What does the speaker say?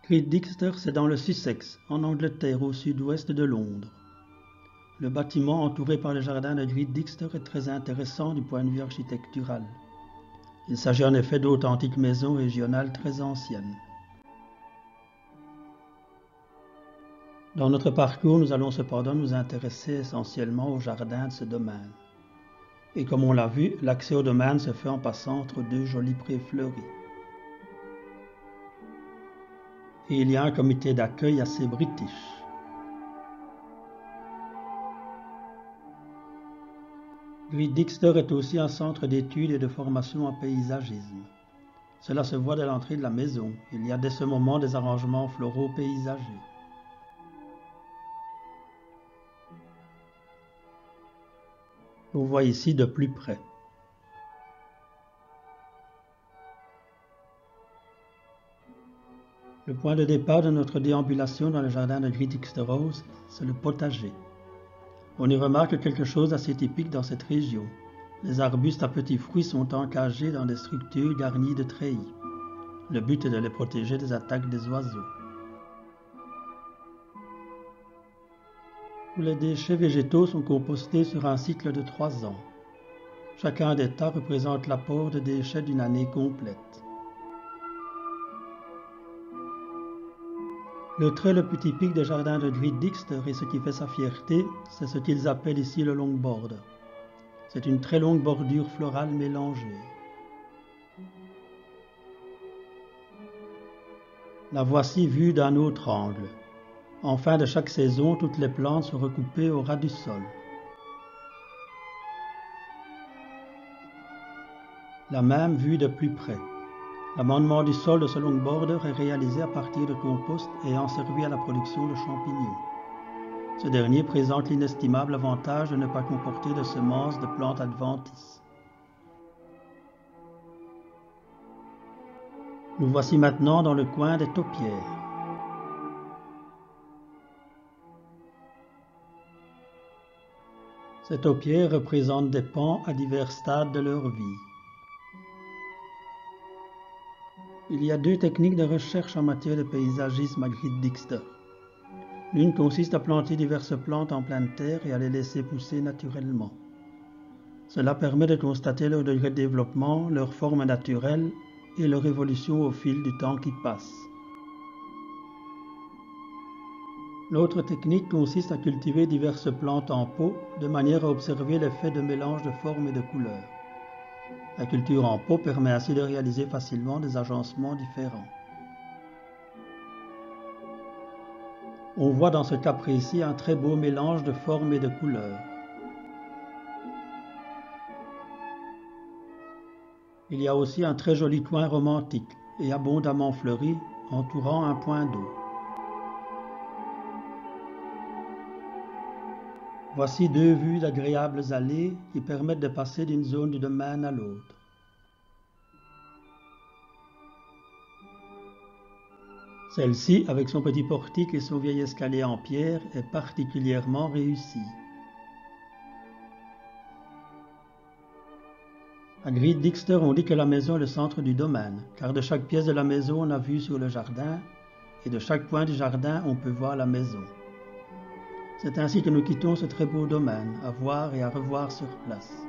Great Dixter, c'est dans le Sussex, en Angleterre, au sud-ouest de Londres. Le bâtiment entouré par le jardin de Great Dixter est très intéressant du point de vue architectural. Il s'agit en effet d'authentiques maisons régionales très anciennes. Dans notre parcours, nous allons cependant nous intéresser essentiellement au jardin de ce domaine. Et comme on l'a vu, l'accès au domaine se fait en passant entre deux jolis prés fleuris. Et il y a un comité d'accueil assez british. Great Dixter est aussi un centre d'études et de formation en paysagisme. Cela se voit dès l'entrée de la maison. Il y a dès ce moment des arrangements floraux paysagers. On voit ici de plus près. Le point de départ de notre déambulation dans le jardin de Great Dixter House, c'est le potager. On y remarque quelque chose d'assez typique dans cette région. Les arbustes à petits fruits sont encagés dans des structures garnies de treillis. Le but est de les protéger des attaques des oiseaux. Tous les déchets végétaux sont compostés sur un cycle de 3 ans. Chacun des tas représente l'apport de déchets d'une année complète. Le trait le plus typique des jardins de Great Dixter et ce qui fait sa fierté, c'est ce qu'ils appellent ici le long border. C'est une très longue bordure florale mélangée. La voici vue d'un autre angle. En fin de chaque saison, toutes les plantes sont recoupées au ras du sol. La même vue de plus près. L'amendement du sol de ce long border est réalisé à partir de compost ayant servi à la production de champignons. Ce dernier présente l'inestimable avantage de ne pas comporter de semences de plantes adventices. Nous voici maintenant dans le coin des taupières. Ces taupières représentent des pans à divers stades de leur vie. Il y a 2 techniques de recherche en matière de paysagisme à Great Dixter. L'une consiste à planter diverses plantes en pleine terre et à les laisser pousser naturellement. Cela permet de constater leur degré de développement, leur forme naturelle et leur évolution au fil du temps qui passe. L'autre technique consiste à cultiver diverses plantes en pot de manière à observer l'effet de mélange de formes et de couleurs. La culture en pot permet ainsi de réaliser facilement des agencements différents. On voit dans ce cas précis un très beau mélange de formes et de couleurs. Il y a aussi un très joli coin romantique et abondamment fleuri entourant un point d'eau. Voici 2 vues d'agréables allées qui permettent de passer d'une zone du domaine à l'autre. Celle-ci, avec son petit portique et son vieil escalier en pierre, est particulièrement réussie. À Great Dixter, on dit que la maison est le centre du domaine, car de chaque pièce de la maison, on a vue sur le jardin, et de chaque point du jardin, on peut voir la maison. C'est ainsi que nous quittons ce très beau domaine, à voir et à revoir sur place.